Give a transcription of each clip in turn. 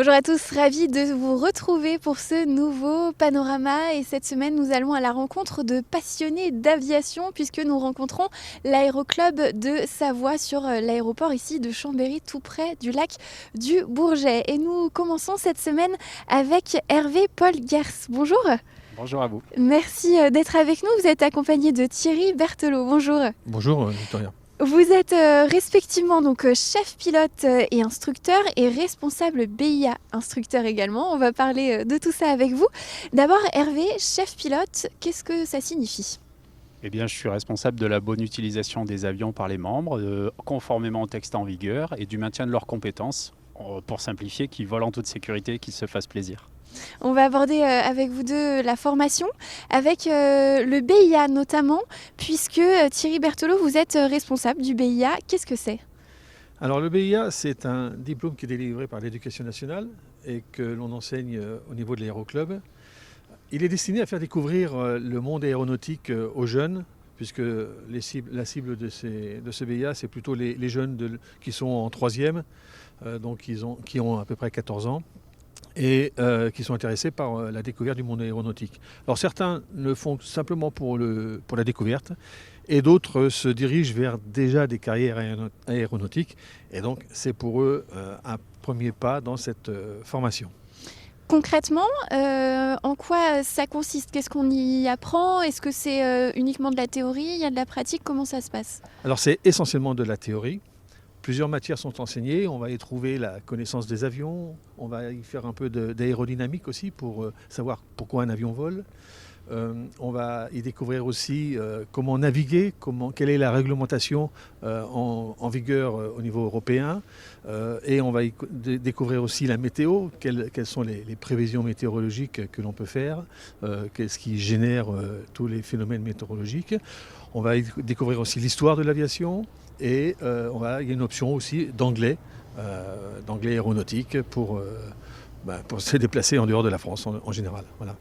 Bonjour à tous, ravi de vous retrouver pour ce nouveau panorama et cette semaine nous allons à la rencontre de passionnés d'aviation puisque nous rencontrons l'aéroclub de Savoie sur l'aéroport ici de Chambéry tout près du lac du Bourget. Et nous commençons cette semaine avec Hervé Paul Gers. Bonjour. Bonjour à vous. Merci d'être avec nous, vous êtes accompagné de Thierry Berthelot. Bonjour. Bonjour Victoria. Vous êtes respectivement donc chef pilote et instructeur et responsable BIA instructeur également. On va parler de tout ça avec vous. D'abord Hervé, chef pilote, qu'est-ce que ça signifie ? Eh bien, je suis responsable de la bonne utilisation des avions par les membres, conformément au texte en vigueur et du maintien de leurs compétences, pour simplifier, qu'ils volent en toute sécurité et qu'ils se fassent plaisir. On va aborder avec vous deux la formation, avec le BIA notamment, puisque Thierry Berthelot, vous êtes responsable du BIA. Qu'est-ce que c'est ? Alors le BIA, c'est un diplôme qui est délivré par l'Éducation nationale et que l'on enseigne au niveau de l'aéroclub. Il est destiné à faire découvrir le monde aéronautique aux jeunes, puisque la cible de ce BIA, c'est plutôt les jeunes qui sont en troisième, donc qui ont à peu près 14 ans. Et qui sont intéressés par la découverte du monde aéronautique. Alors certains le font simplement pour la découverte et d'autres se dirigent vers déjà des carrières aéronautiques et donc c'est pour eux un premier pas dans cette formation. Concrètement, en quoi ça consiste ? Qu'est-ce qu'on y apprend ? Est-ce que c'est uniquement de la théorie ? Il y a de la pratique ? Comment ça se passe ? Alors c'est essentiellement de la théorie. Plusieurs matières sont enseignées, on va y trouver la connaissance des avions, on va y faire un peu d'aérodynamique aussi pour savoir pourquoi un avion vole. On va y découvrir aussi comment naviguer, quelle est la réglementation en vigueur au niveau européen. Et on va y découvrir aussi la météo, quelles sont les prévisions météorologiques que l'on peut faire, qu'est-ce qui génère tous les phénomènes météorologiques. On va y découvrir aussi l'histoire de l'aviation. Et il y a une option aussi d'anglais aéronautique pour se déplacer en dehors de la France en général. Voilà.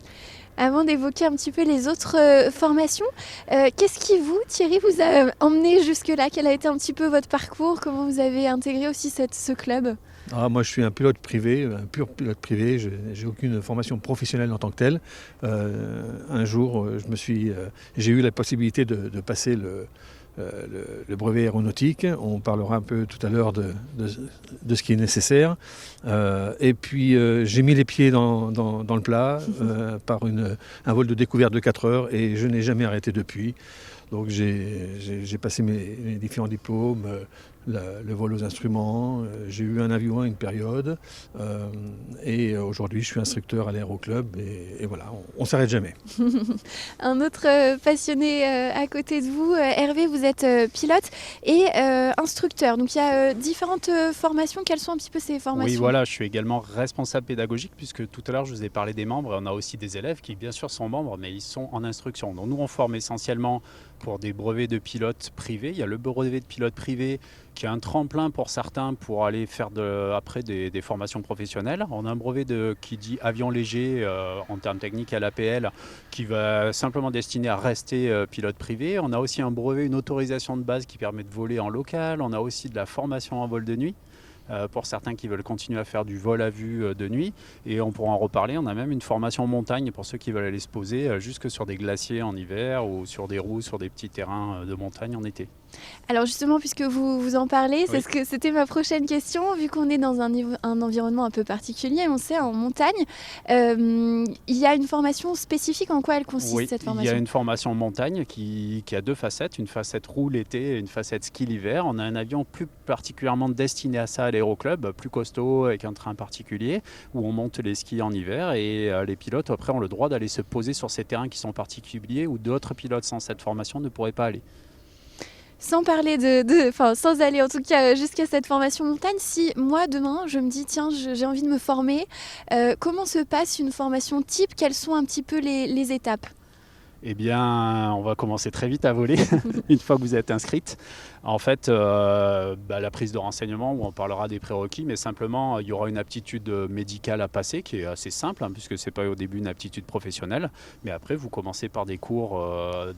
Avant d'évoquer un petit peu les autres formations, qu'est-ce qui Thierry, vous a emmené jusque-là ? Quel a été un petit peu votre parcours ? Comment vous avez intégré aussi ce club ? Moi, je suis un pilote privé, un pur pilote privé. Je n'ai aucune formation professionnelle en tant que telle. Un jour, j'ai eu la possibilité de passer le brevet aéronautique. On parlera un peu tout à l'heure de ce qui est nécessaire. Et puis j'ai mis les pieds dans le plat par un vol de découverte de 4 heures et je n'ai jamais arrêté depuis. Donc j'ai passé mes différents diplômes, le vol aux instruments, j'ai eu un avion à une période et aujourd'hui je suis instructeur à l'aéroclub et voilà, on ne s'arrête jamais. Un autre passionné à côté de vous, Hervé, vous êtes pilote et instructeur. Donc il y a différentes formations. Quelles sont un petit peu ces formations ? Oui, voilà, je suis également responsable pédagogique puisque tout à l'heure je vous ai parlé des membres. On a aussi des élèves qui bien sûr sont membres mais ils sont en instruction. Donc nous on forme essentiellement pour des brevets de pilote privés. Il y a le brevet de pilote privé qui est un tremplin pour certains pour aller faire après des formations professionnelles. On a un brevet qui dit avion léger en termes techniques à l'APL qui va simplement destiné à rester pilote privé. On a aussi un brevet, une autorisation de base qui permet de voler en local. On a aussi de la formation en vol de nuit pour certains qui veulent continuer à faire du vol à vue de nuit. Et on pourra en reparler. On a même une formation en montagne pour ceux qui veulent aller se poser jusque sur des glaciers en hiver ou sur des roues, sur des petits terrains de montagne en été. Alors justement, puisque vous en parlez, Oui. C'était ma prochaine question. Vu qu'on est dans un environnement un peu particulier, on sait, en montagne, il y a une formation spécifique. En quoi elle consiste, cette formation ? Il y a une formation en montagne qui a 2 facettes, une facette roue l'été et une facette ski l'hiver. On a un avion plus particulièrement destiné à ça à l'aéroclub, plus costaud avec un train particulier où on monte les skis en hiver et les pilotes après ont le droit d'aller se poser sur ces terrains qui sont particuliers où d'autres pilotes sans cette formation ne pourraient pas aller. Sans parler sans aller en tout cas jusqu'à cette formation montagne, si moi demain je me dis tiens j'ai envie de me former, comment se passe une formation type ? Quelles sont un petit peu les étapes ? Eh bien, on va commencer très vite à voler une fois que vous êtes inscrite. En fait, la prise de renseignement, où on parlera des prérequis, mais simplement, il y aura une aptitude médicale à passer qui est assez simple, puisque ce n'est pas au début une aptitude professionnelle. Mais après, vous commencez par des cours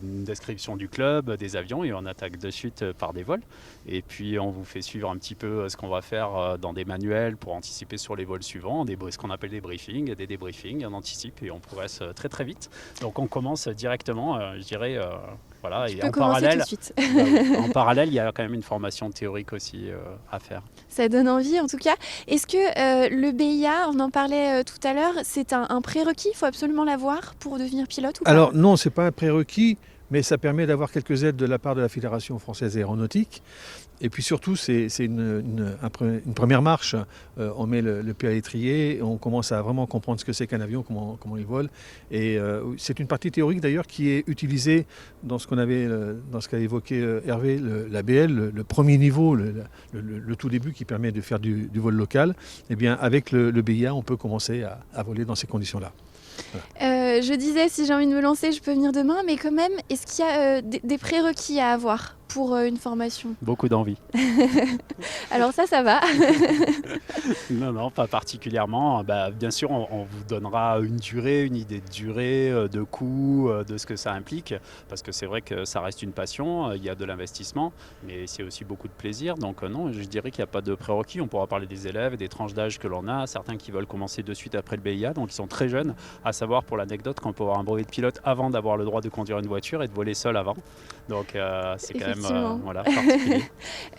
une description du club, des avions, et on attaque de suite par des vols. Et puis, on vous fait suivre un petit peu ce qu'on va faire dans des manuels pour anticiper sur les vols suivants, ce qu'on appelle des briefings, des débriefings, on anticipe et on progresse très très vite. Donc, on commence directement, je dirais, voilà. Tu Et peux en commencer parallèle, tout de suite. en parallèle, il y a quand même une formation théorique aussi à faire. Ça donne envie en tout cas. Est-ce que le BIA, on en parlait tout à l'heure, c'est un prérequis, il faut absolument l'avoir pour devenir pilote ou pas? Alors non, ce n'est pas un prérequis, mais ça permet d'avoir quelques aides de la part de la Fédération française aéronautique. Et puis surtout, c'est une première marche. On met le pied à l'étrier, on commence à vraiment comprendre ce que c'est qu'un avion, comment il vole. Et c'est une partie théorique d'ailleurs qui est utilisée dans ce qu'a évoqué Hervé, l'ABL, le premier niveau, le tout début qui permet de faire du vol local. Eh bien, avec le BIA, on peut commencer à voler dans ces conditions-là. Je disais, si j'ai envie de me lancer, je peux venir demain, mais quand même, est-ce qu'il y a des prérequis à avoir pour une formation? Beaucoup d'envie. Alors ça va. Non, pas particulièrement. Bien sûr, on vous donnera une durée, une idée de durée, de coût, de ce que ça implique, parce que c'est vrai que ça reste une passion, il y a de l'investissement, mais c'est aussi beaucoup de plaisir. Donc non, je dirais qu'il n'y a pas de prérequis. On pourra parler des élèves, des tranches d'âge que l'on a, certains qui veulent commencer de suite après le BIA, donc ils sont très jeunes, à savoir pour l'anecdote qu'on peut avoir un brevet de pilote avant d'avoir le droit de conduire une voiture et de voler seul avant. Donc c'est quand même particulier.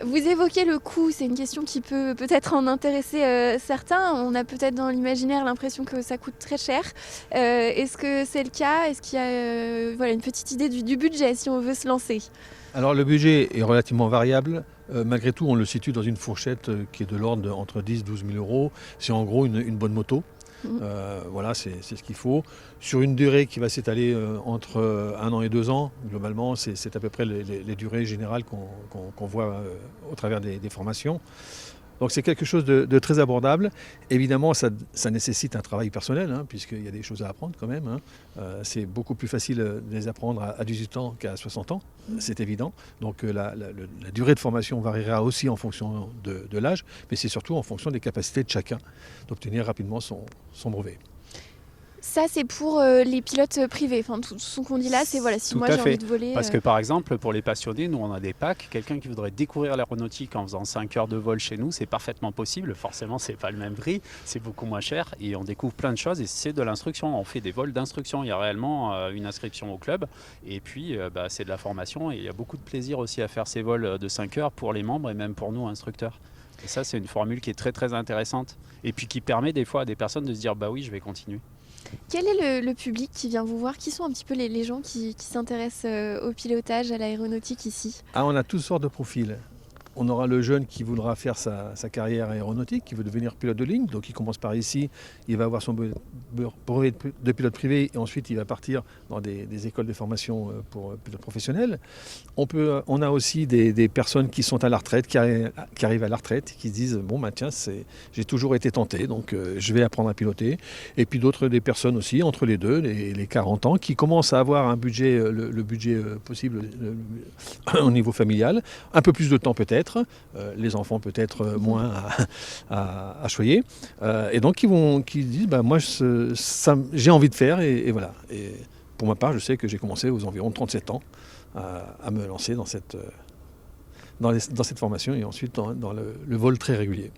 Vous évoquez le coût, c'est une question qui peut peut-être en intéresser certains. On a peut-être dans l'imaginaire l'impression que ça coûte très cher. Est-ce que c'est le cas? Est-ce qu'il y a une petite idée du budget si on veut se lancer? Alors le budget est relativement variable. Malgré tout, on le situe dans une fourchette qui est de l'ordre entre 10 et 12 000 euros. C'est en gros une bonne moto. Voilà, c'est ce qu'il faut. Sur une durée qui va s'étaler entre 1 an et 2 ans, globalement, c'est à peu près les durées générales qu'on voit au travers des formations. Donc c'est quelque chose de très abordable. Évidemment, ça nécessite un travail personnel, puisqu'il y a des choses à apprendre quand même. C'est beaucoup plus facile de les apprendre à 18 ans qu'à 60 ans, c'est évident. Donc la durée de formation variera aussi en fonction de l'âge, mais c'est surtout en fonction des capacités de chacun d'obtenir rapidement son brevet. Ça, c'est pour les pilotes privés. Enfin, tout ce qu'on dit là, c'est voilà, si Tout moi à j'ai fait. envie de voler. Parce que par exemple, pour les passionnés, nous on a des packs. Quelqu'un qui voudrait découvrir l'aéronautique en faisant 5 heures de vol chez nous, c'est parfaitement possible. Forcément, c'est pas le même prix, c'est beaucoup moins cher et on découvre plein de choses et c'est de l'instruction. On fait des vols d'instruction. Il y a réellement une inscription au club et puis c'est de la formation et il y a beaucoup de plaisir aussi à faire ces vols de 5 heures pour les membres et même pour nous instructeurs. Et ça, c'est une formule qui est très très intéressante et puis qui permet des fois à des personnes de se dire bah oui, je vais continuer. Quel est le public qui vient vous voir? Qui sont un petit peu les gens qui s'intéressent au pilotage, à l'aéronautique ici? On a toutes sortes de profils. On aura le jeune qui voudra faire sa carrière aéronautique, qui veut devenir pilote de ligne. Donc il commence par ici, il va avoir son brevet de pilote privé et ensuite il va partir dans des écoles de formation pour pilote professionnel. On a aussi des personnes qui sont à la retraite, qui arrivent à la retraite, qui se disent bon tiens, j'ai toujours été tenté, donc je vais apprendre à piloter. Et puis des personnes aussi, entre les deux, les 40 ans, qui commencent à avoir un budget, le budget possible au niveau familial, un peu plus de temps peut-être. Les enfants peut-être moins à choyer, et donc qui disent moi j'ai envie de faire et voilà. Et pour ma part, je sais que j'ai commencé aux environs de 37 ans à me lancer dans cette formation et ensuite dans le vol très régulier.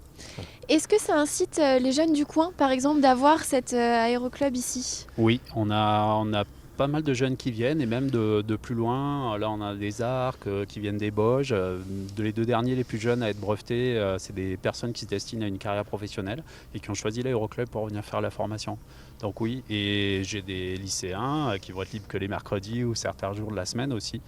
Est-ce que ça incite les jeunes du coin, par exemple, d'avoir cet aéroclub ici? Oui, on a pas mal de jeunes qui viennent et même de plus loin. Là, on a des arcs qui viennent des Bauges. Les 2 derniers les plus jeunes à être brevetés, c'est des personnes qui se destinent à une carrière professionnelle et qui ont choisi l'aéroclub pour venir faire la formation. Donc oui, et j'ai des lycéens qui vont être libres que les mercredis ou certains jours de la semaine aussi.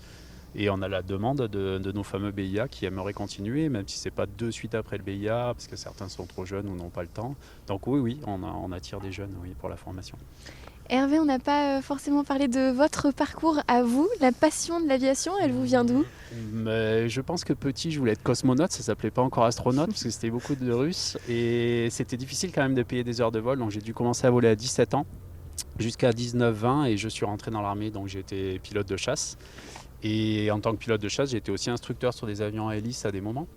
Et on a la demande de nos fameux BIA qui aimeraient continuer, même si ce n'est pas de suite après le BIA, parce que certains sont trop jeunes ou n'ont pas le temps. Donc oui, on attire des jeunes pour la formation. Hervé, on n'a pas forcément parlé de votre parcours à vous. La passion de l'aviation, elle vous vient d'où? Mais je pense que petit, je voulais être cosmonaute, ça s'appelait pas encore astronaute parce que c'était beaucoup de Russes et c'était difficile quand même de payer des heures de vol, donc j'ai dû commencer à voler à 17 ans. jusqu'à 19-20 et je suis rentré dans l'armée, donc j'ai été pilote de chasse. Et en tant que pilote de chasse, j'ai été aussi instructeur sur des avions à hélice à des moments.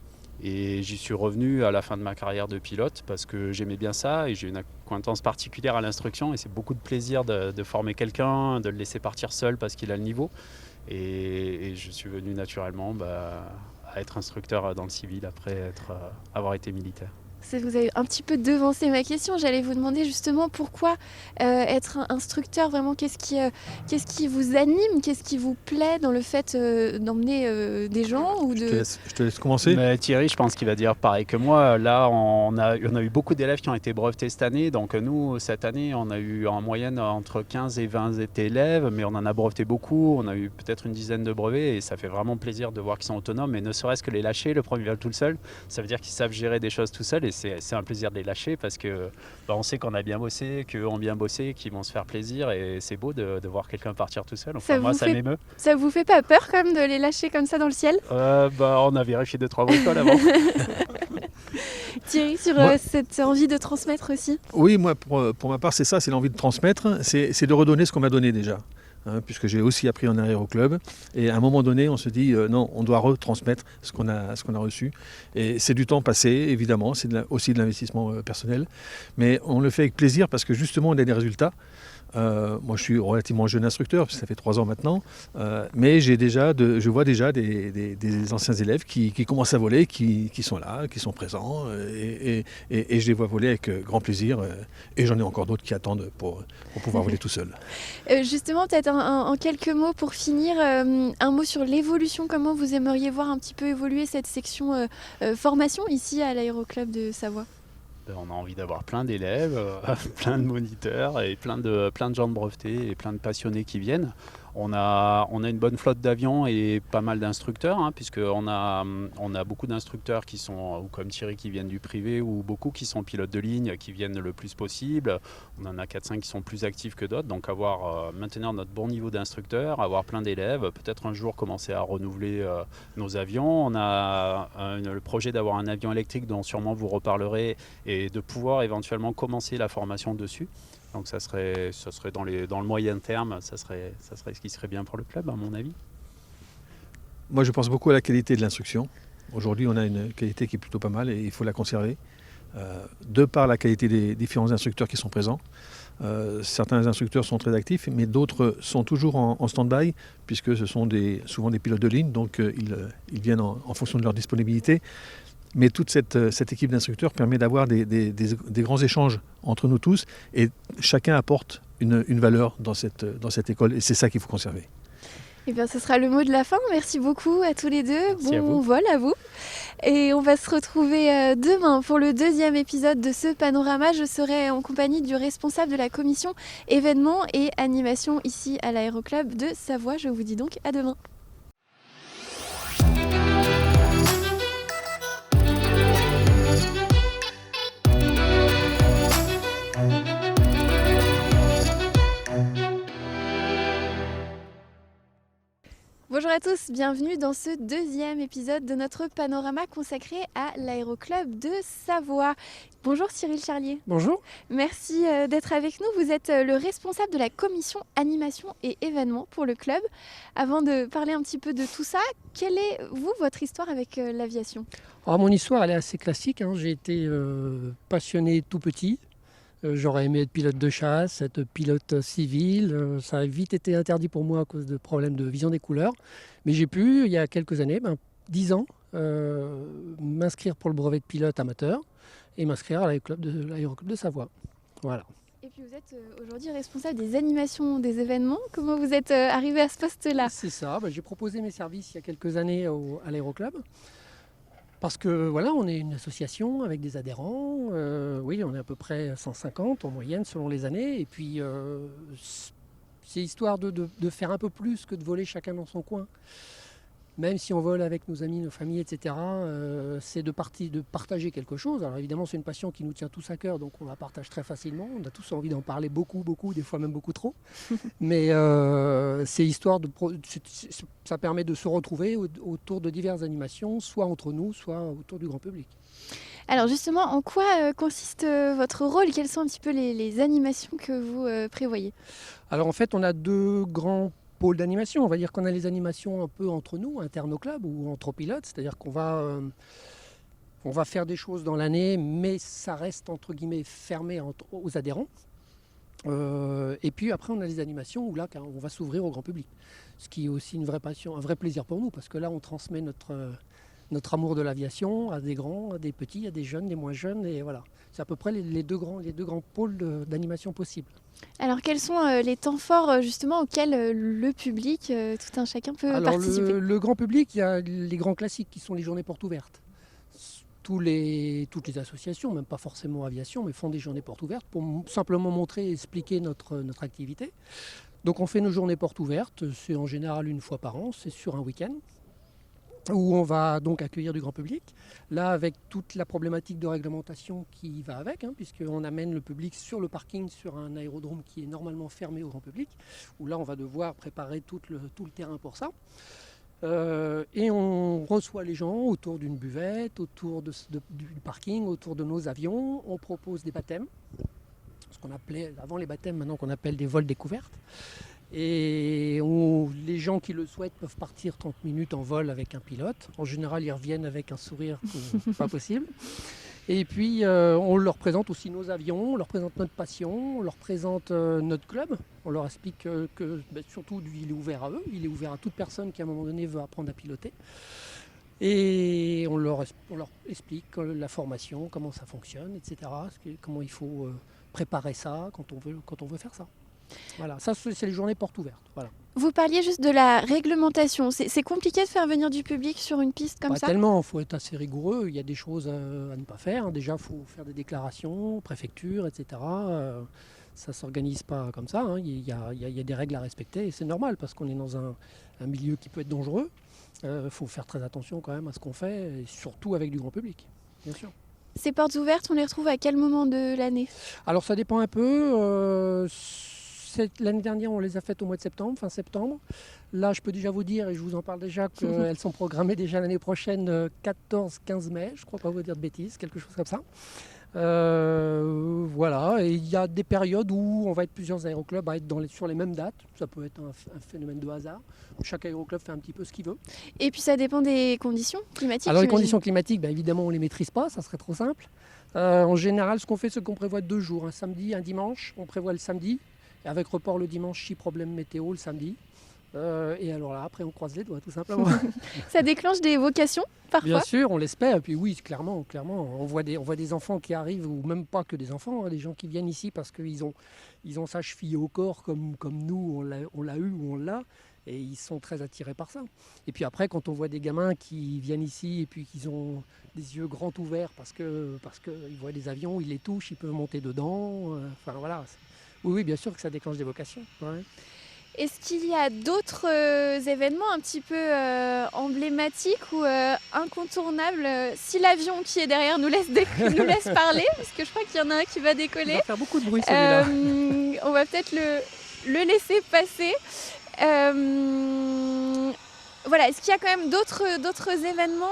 Et j'y suis revenu à la fin de ma carrière de pilote parce que j'aimais bien ça et j'ai une acquaintance particulière à l'instruction et c'est beaucoup de plaisir de former quelqu'un, de le laisser partir seul parce qu'il a le niveau. Et je suis venu naturellement à être instructeur dans le civil après avoir été militaire. Vous avez un petit peu devancé ma question. J'allais vous demander justement pourquoi être instructeur, vraiment, qu'est-ce qui vous anime, qu'est-ce qui vous plaît dans le fait d'emmener des gens ou de... Je te laisse commencer. Mais Thierry, je pense qu'il va dire pareil que moi. Là, on a eu beaucoup d'élèves qui ont été brevetés cette année. Donc nous, cette année, on a eu en moyenne entre 15 et 20 élèves, mais on en a breveté beaucoup. On a eu peut-être une dizaine de brevets et ça fait vraiment plaisir de voir qu'ils sont autonomes. Et ne serait-ce que les lâcher, le premier vol tout seul, ça veut dire qu'ils savent gérer des choses tout seuls. Et c'est un plaisir de les lâcher parce que on sait qu'on a bien bossé, qu'eux ont bien bossé, qu'ils vont se faire plaisir et c'est beau de voir quelqu'un partir tout seul. Enfin, moi, ça m'émeut. Ça vous fait pas peur quand même de les lâcher comme ça dans le ciel? On a vérifié 2-3 bricoles avant. Thierry, sur cette envie de transmettre aussi? Oui, moi pour ma part c'est ça, c'est l'envie de transmettre, c'est de redonner ce qu'on m'a donné déjà. Puisque j'ai aussi appris en aéroclub. Et à un moment donné, on se dit non, on doit retransmettre ce qu'on a reçu. Et c'est du temps passé, évidemment, c'est aussi de l'investissement personnel. Mais on le fait avec plaisir parce que justement, on a des résultats. Moi, je suis relativement jeune instructeur, ça fait 3 ans maintenant, mais je vois déjà des anciens élèves qui commencent à voler, qui sont là, qui sont présents, et je les vois voler avec grand plaisir. Et j'en ai encore d'autres qui attendent pour pouvoir voler tout seul. Justement, peut-être en quelques mots pour finir, un mot sur l'évolution. Comment vous aimeriez voir un petit peu évoluer cette section formation ici à l'Aéroclub de Savoie? On a envie d'avoir plein d'élèves, plein de moniteurs et plein de gens de brevetés et plein de passionnés qui viennent. On a une bonne flotte d'avions et pas mal d'instructeurs, puisqu'on a beaucoup d'instructeurs qui sont, ou comme Thierry, qui viennent du privé, ou beaucoup qui sont pilotes de ligne, qui viennent le plus possible. On en a 4-5 qui sont plus actifs que d'autres, donc maintenir notre bon niveau d'instructeurs, avoir plein d'élèves, peut-être un jour commencer à renouveler nos avions. On a le projet d'avoir un avion électrique dont sûrement vous reparlerez et de pouvoir éventuellement commencer la formation dessus. Donc ça serait dans le moyen terme, ça serait ce qui serait bien pour le club, à mon avis. Moi, je pense beaucoup à la qualité de l'instruction. Aujourd'hui, on a une qualité qui est plutôt pas mal et il faut la conserver. De par la qualité des différents instructeurs qui sont présents. Certains instructeurs sont très actifs, mais d'autres sont toujours en stand-by, puisque ce sont souvent des pilotes de ligne, donc ils viennent en fonction de leur disponibilité. Mais toute cette équipe d'instructeurs permet d'avoir des grands échanges entre nous tous et chacun apporte une valeur dans cette école et c'est ça qu'il faut conserver. Eh bien, ce sera le mot de la fin. Merci beaucoup à tous les deux. Merci bon vol à vous. Et on va se retrouver demain pour le 2e épisode de ce panorama. Je serai en compagnie du responsable de la commission événements et animation ici à l'Aéroclub de Savoie. Je vous dis donc à demain. Bonjour à tous, bienvenue dans ce 2e épisode de notre panorama consacré à l'Aéroclub de Savoie. Bonjour Cyril Charlier. Bonjour. Merci d'être avec nous. Vous êtes le responsable de la commission animation et événements pour le club. Avant de parler un petit peu de tout ça, quelle est, votre histoire avec l'aviation ? Alors, mon histoire, elle est assez classique. J'ai été passionné tout petit. J'aurais aimé être pilote de chasse, être pilote civil. Ça a vite été interdit pour moi à cause de problèmes de vision des couleurs. Mais j'ai pu, il y a quelques années, 10 ans, m'inscrire pour le brevet de pilote amateur et m'inscrire à l'Aéroclub de Savoie. Voilà. Et puis vous êtes aujourd'hui responsable des animations des événements. Comment vous êtes arrivé à ce poste-là ? C'est ça, j'ai proposé mes services il y a quelques années à l'Aéroclub. Parce que voilà, on est une association avec des adhérents, oui, on est à peu près 150 en moyenne selon les années, et puis c'est histoire de faire un peu plus que de voler chacun dans son coin. Même si on vole avec nos amis, nos familles, etc., c'est de partager quelque chose. Alors évidemment, c'est une passion qui nous tient tous à cœur, donc on la partage très facilement. On a tous envie d'en parler beaucoup, des fois même beaucoup trop. Mais c'est histoire ça permet de se retrouver autour de diverses animations, soit entre nous, soit autour du grand public. Alors justement, en quoi consiste votre rôle? Quelles sont un petit peu les animations que vous prévoyez? Alors en fait, on a deux grands pôles d'animation. On va dire qu'on a les animations un peu entre nous, internes au club ou entre pilotes, c'est-à-dire on va faire des choses dans l'année, mais ça reste entre guillemets fermé aux adhérents. Et puis après, on a les animations où là, on va s'ouvrir au grand public. Ce qui est aussi une vraie passion, un vrai plaisir pour nous, parce que là, on transmet notre amour de l'aviation à des grands, à des petits, à des jeunes, des moins jeunes. Et voilà, c'est à peu près les deux grands pôles d'animation possibles. Alors quels sont les temps forts justement auxquels le public, tout un chacun peut Alors participer? le grand public, il y a les grands classiques qui sont les journées portes ouvertes. Toutes les associations, même pas forcément aviation, mais font des journées portes ouvertes pour simplement montrer et expliquer notre activité. Donc on fait nos journées portes ouvertes, c'est en général une fois par an, c'est sur un week-end, où on va donc accueillir du grand public. Là, avec toute la problématique de réglementation qui va avec, puisqu'on amène le public sur le parking, sur un aérodrome qui est normalement fermé au grand public, où là on va devoir préparer tout le terrain pour ça. Et on reçoit les gens autour d'une buvette, autour du parking, autour de nos avions. On propose des baptêmes, ce qu'on appelait avant les baptêmes, maintenant qu'on appelle des vols découvertes. Et les gens qui le souhaitent peuvent partir 30 minutes en vol avec un pilote. En général, ils reviennent avec un sourire pas possible. Et puis, on leur présente aussi nos avions, on leur présente notre passion, on leur présente notre club. On leur explique que surtout, il est ouvert à eux, il est ouvert à toute personne qui, à un moment donné, veut apprendre à piloter. Et on leur explique la formation, comment ça fonctionne, etc. Comment il faut préparer ça quand on veut faire ça. Voilà, ça c'est les journées portes ouvertes. Voilà. Vous parliez juste de la réglementation. C'est compliqué de faire venir du public sur une piste comme Pas ça? tellement, il faut être assez rigoureux. Il y a des choses à ne pas faire. Déjà, il faut faire des déclarations, préfecture, etc. Ça ne s'organise pas comme ça. Il y a des règles à respecter et c'est normal parce qu'on est dans un milieu qui peut être dangereux. Il faut faire très attention quand même à ce qu'on fait, et surtout avec du grand public, bien sûr. Ces portes ouvertes, on les retrouve à quel moment de l'année? Alors ça dépend un peu. L'année dernière, on les a faites au mois de septembre, fin septembre. Là, je peux déjà vous dire, et je vous en parle déjà, qu'elles sont programmées déjà l'année prochaine, 14-15 mai. Je ne crois pas vous dire de bêtises, quelque chose comme ça. Voilà, et il y a des périodes où on va être plusieurs aéroclubs à être sur les mêmes dates. Ça peut être un phénomène de hasard. Chaque aéroclub fait un petit peu ce qu'il veut. Et puis ça dépend des conditions climatiques. Alors les j'imagine. conditions climatiques, évidemment, on ne les maîtrise pas, ça serait trop simple. En général, ce qu'on fait, c'est qu'on prévoit 2 jours, un samedi, un dimanche. On prévoit le samedi, et avec report le dimanche si problème météo le samedi. Et alors là, après, on croise les doigts, tout simplement. Ça déclenche des vocations parfois? Bien sûr, on l'espère. Et puis oui, clairement, on voit des enfants qui arrivent, ou même pas que des enfants, des gens qui viennent ici parce qu'ils ont ça chevillé au corps comme nous, on l'a eu ou on l'a. Et ils sont très attirés par ça. Et puis après, quand on voit des gamins qui viennent ici et puis qu'ils ont des yeux grands ouverts parce qu'ils voient des avions, ils les touchent, ils peuvent monter dedans. Enfin voilà. Oui, bien sûr que ça déclenche des vocations. Ouais. Est-ce qu'il y a d'autres événements un petit peu emblématiques ou incontournables si l'avion qui est derrière nous laisse parler, parce que je crois qu'il y en a un qui va Il décoller. va faire beaucoup de bruit celui-là. On va peut-être le laisser passer. Voilà, est-ce qu'il y a quand même d'autres événements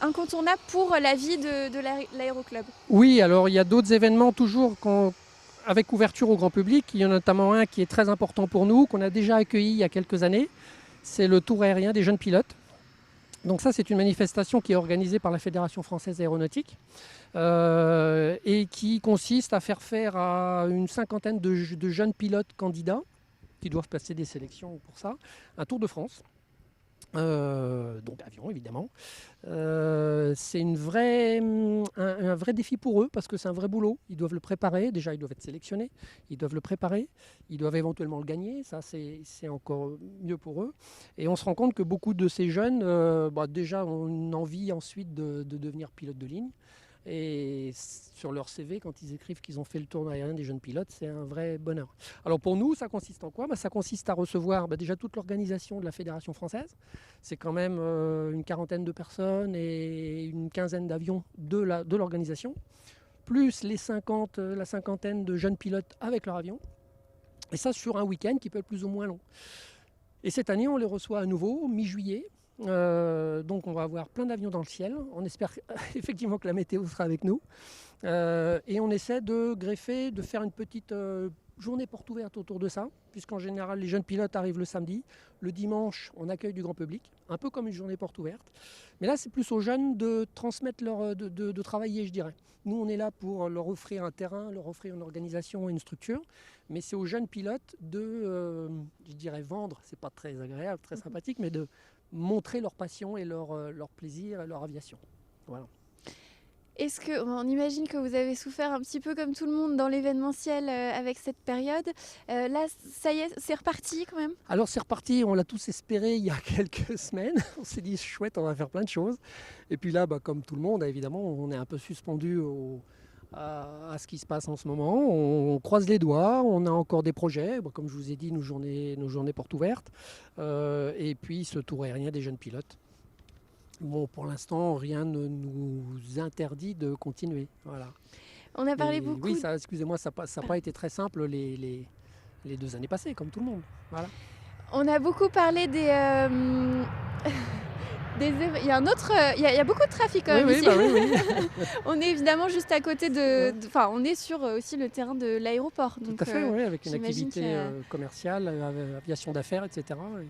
incontournables pour la vie de l'aéroclub? Oui, alors il y a d'autres événements toujours avec ouverture au grand public. Il y en a notamment un qui est très important pour nous, qu'on a déjà accueilli il y a quelques années. C'est le Tour aérien des jeunes pilotes. Donc ça, c'est une manifestation qui est organisée par la Fédération française aéronautique et qui consiste à faire à une cinquantaine de jeunes pilotes candidats qui doivent passer des sélections pour ça, un Tour de France. Donc avion évidemment. C'est un vrai défi pour eux parce que c'est un vrai boulot. Ils doivent le préparer. Déjà, ils doivent être sélectionnés. Ils doivent le préparer. Ils doivent éventuellement le gagner. Ça, c'est encore mieux pour eux. Et on se rend compte que beaucoup de ces jeunes, déjà, ont une envie ensuite de devenir pilote de ligne. Et sur leur CV, quand ils écrivent qu'ils ont fait le tour aérien des jeunes pilotes, c'est un vrai bonheur. Alors pour nous, ça consiste en quoi? Ça consiste à recevoir déjà toute l'organisation de la Fédération française. C'est quand même une quarantaine de personnes et une quinzaine d'avions de l'organisation, plus la cinquantaine de jeunes pilotes avec leur avion. Et ça sur un week-end qui peut être plus ou moins long. Et cette année, on les reçoit à nouveau mi-juillet. Donc on va avoir plein d'avions dans le ciel. On espère effectivement que la météo sera avec nous. Et on essaie de greffer, de faire une petite journée porte ouverte autour de ça, puisqu'en général les jeunes pilotes arrivent le samedi. Le dimanche, on accueille du grand public, un peu comme une journée porte ouverte. Mais là, c'est plus aux jeunes de transmettre de travailler, je dirais. Nous, on est là pour leur offrir un terrain, leur offrir une organisation et une structure. Mais c'est aux jeunes pilotes de, je dirais, vendre. C'est pas très agréable, très sympathique, mais de montrer leur passion et leur plaisir et leur aviation. Voilà. Est-ce que, on imagine que vous avez souffert un petit peu comme tout le monde dans l'événementiel avec cette période. Là, ça y est, c'est reparti quand même? Alors c'est reparti, on l'a tous espéré il y a quelques semaines. On s'est dit chouette, on va faire plein de choses. Et puis là, comme tout le monde, évidemment, on est un peu suspendu à ce qui se passe en ce moment. On croise les doigts, on a encore des projets, comme je vous ai dit, nos journées portes ouvertes. Et puis ce tour aérien des jeunes pilotes. Bon, pour l'instant, rien ne nous interdit de continuer. Voilà. On a parlé beaucoup. Oui, excusez-moi, ça n'a pas été très simple les 2 années passées, comme tout le monde. Voilà. On a beaucoup parlé des... Il y a il y a beaucoup de trafic quand même ici. Oui. On est évidemment juste à côté on est sur aussi le terrain de l'aéroport. Tout à fait, oui, avec une activité commerciale, aviation d'affaires, etc. Oui.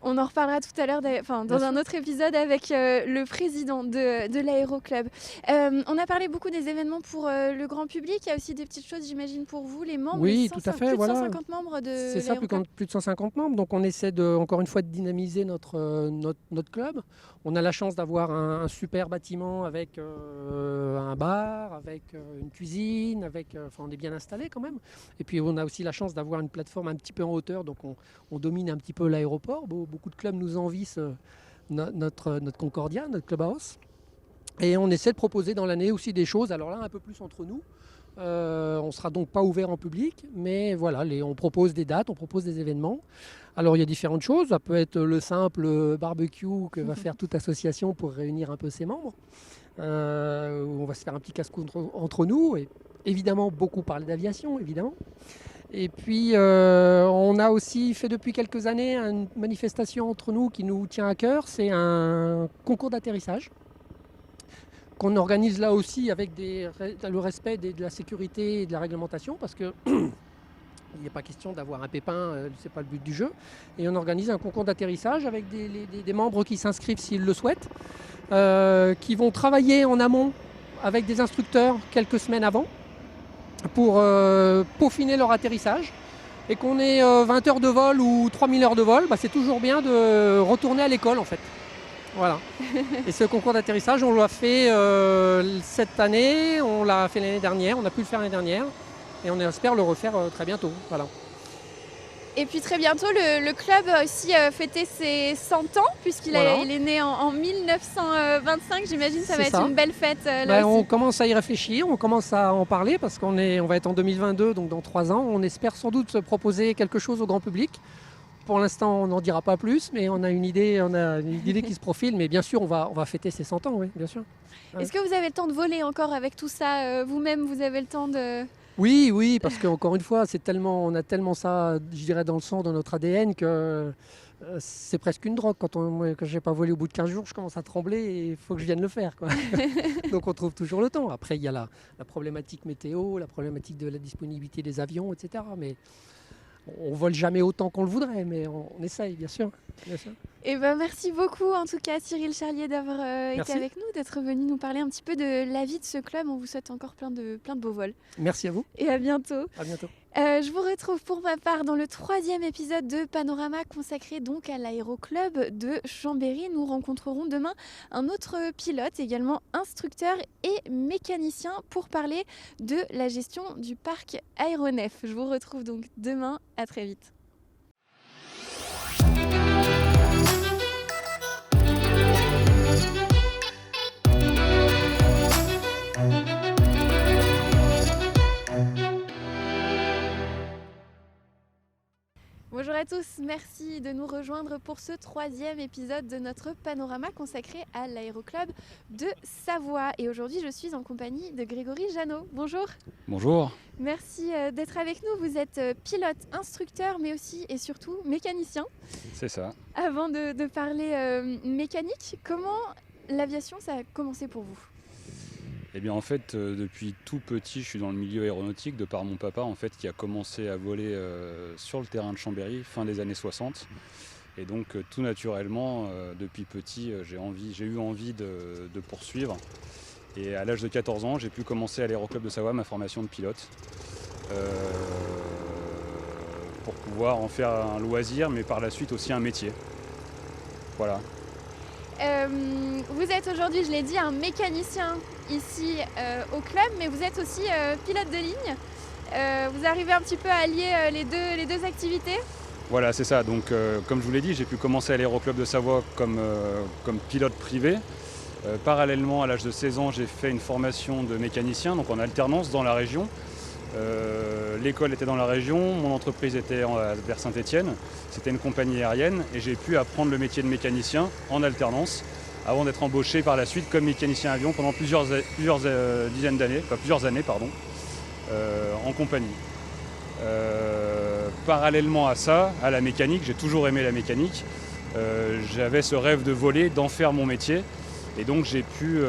On en reparlera tout à l'heure dans un autre épisode avec le président de l'Aéroclub. On a parlé beaucoup des événements pour le grand public. Il y a aussi des petites choses, j'imagine, pour vous, les membres. Oui, tout à fait. Plus de 150 membres de C'est ça, plus de 150 membres. Donc on essaie encore une fois de dynamiser notre club. On a la chance d'avoir un super bâtiment avec un bar, avec une cuisine, on est bien installé quand même. Et puis on a aussi la chance d'avoir une plateforme un petit peu en hauteur, donc on domine un petit peu l'aéroport. Beaucoup de clubs nous envient notre Concordia, notre clubhouse. Et on essaie de proposer dans l'année aussi des choses, alors là un peu plus entre nous. On ne sera donc pas ouvert en public, mais voilà, on propose des dates, on propose des événements. Alors il y a différentes choses, ça peut être le simple barbecue que va faire toute association pour réunir un peu ses membres. On va se faire un petit casse-cou entre nous, et évidemment beaucoup parler d'aviation, évidemment. Et puis on a aussi fait depuis quelques années une manifestation entre nous qui nous tient à cœur, c'est un concours d'atterrissage qu'on organise là aussi avec le respect de la sécurité et de la réglementation, parce que il n'est pas question d'avoir un pépin, c'est pas le but du jeu. Et on organise un concours d'atterrissage avec des membres qui s'inscrivent s'ils le souhaitent, qui vont travailler en amont avec des instructeurs quelques semaines avant pour peaufiner leur atterrissage. Et qu'on ait 20 heures de vol ou 3000 heures de vol, c'est toujours bien de retourner à l'école en fait. Voilà. Et ce concours d'atterrissage, on l'a fait cette année, on l'a fait l'année dernière, on a pu le faire l'année dernière et on espère le refaire très bientôt. Voilà. Et puis très bientôt, le club a aussi fêté ses 100 ans, puisqu'il est né en 1925. J'imagine que ça va être une belle fête. On commence à y réfléchir, on commence à en parler parce on va être en 2022, donc dans 3 ans. On espère sans doute proposer quelque chose au grand public. Pour l'instant, on n'en dira pas plus, mais on a une idée qui se profile. Mais bien sûr, on va fêter ses 100 ans, oui, bien sûr. Ouais. Est-ce que vous avez le temps de voler encore avec tout ça vous-même, vous avez le temps de... Oui, parce qu'encore une fois, on a tellement ça, je dirais, dans le sang, dans notre ADN, que c'est presque une drogue. Quand je n'ai pas volé au bout de 15 jours, je commence à trembler et il faut que je vienne le faire, quoi. Donc on trouve toujours le temps. Après, il y a la problématique météo, la problématique de la disponibilité des avions, etc. Mais on vole jamais autant qu'on le voudrait, mais on essaye, bien sûr. Et merci beaucoup, en tout cas, Cyril Charlier, d'avoir été avec nous, d'être venu nous parler un petit peu de la vie de ce club. On vous souhaite encore plein de beaux vols. Merci à vous. Et à bientôt. À bientôt. Je vous retrouve pour ma part dans le 3e épisode de Panorama consacré donc à l'Aéroclub de Chambéry. Nous rencontrerons demain un autre pilote, également instructeur et mécanicien, pour parler de la gestion du parc aéronef. Je vous retrouve donc demain. À très vite. Bonjour. Bonjour à tous, merci de nous rejoindre pour ce 3e épisode de notre panorama consacré à l'aéroclub de Savoie. Et aujourd'hui, je suis en compagnie de Grégory Jeannot. Bonjour. Bonjour. Merci d'être avec nous. Vous êtes pilote, instructeur, mais aussi et surtout mécanicien. C'est ça. Avant de parler mécanique, comment l'aviation, ça a commencé pour vous ? Eh bien en fait, depuis tout petit, je suis dans le milieu aéronautique de par mon papa en fait, qui a commencé à voler sur le terrain de Chambéry fin des années 60. Et donc tout naturellement, depuis petit, j'ai eu envie de poursuivre. Et à l'âge de 14 ans, j'ai pu commencer à l'Aéroclub de Savoie ma formation de pilote. Pour pouvoir en faire un loisir, mais par la suite aussi un métier. Voilà. Vous êtes aujourd'hui, je l'ai dit, un mécanicien ici au club, mais vous êtes aussi pilote de ligne. Vous arrivez un petit peu à allier les deux activités ? Voilà, c'est ça. Donc, comme je vous l'ai dit, j'ai pu commencer à l'Aéroclub de Savoie comme pilote privé. Parallèlement, à l'âge de 16 ans, j'ai fait une formation de mécanicien, donc en alternance dans la région. L'école était dans la région, mon entreprise était vers Saint-Étienne. C'était une compagnie aérienne et j'ai pu apprendre le métier de mécanicien en alternance avant d'être embauché par la suite comme mécanicien avion pendant plusieurs années, en compagnie. Parallèlement à ça, à la mécanique, j'ai toujours aimé la mécanique. J'avais ce rêve de voler, d'en faire mon métier. Et donc j'ai pu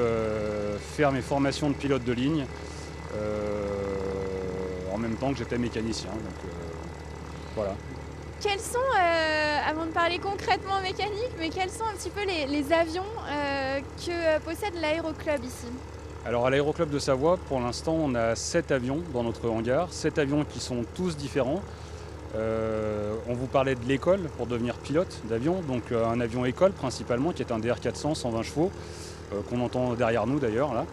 faire mes formations de pilote de ligne en même temps que j'étais mécanicien. Donc voilà. Quels sont, avant de parler concrètement mécanique, mais quels sont un petit peu les avions que possède l'aéroclub ici ? Alors à l'aéroclub de Savoie, pour l'instant, on a 7 avions dans notre hangar, 7 avions qui sont tous différents. On vous parlait de l'école pour devenir pilote d'avion, donc un avion école principalement qui est un DR400 120 chevaux qu'on entend derrière nous d'ailleurs là.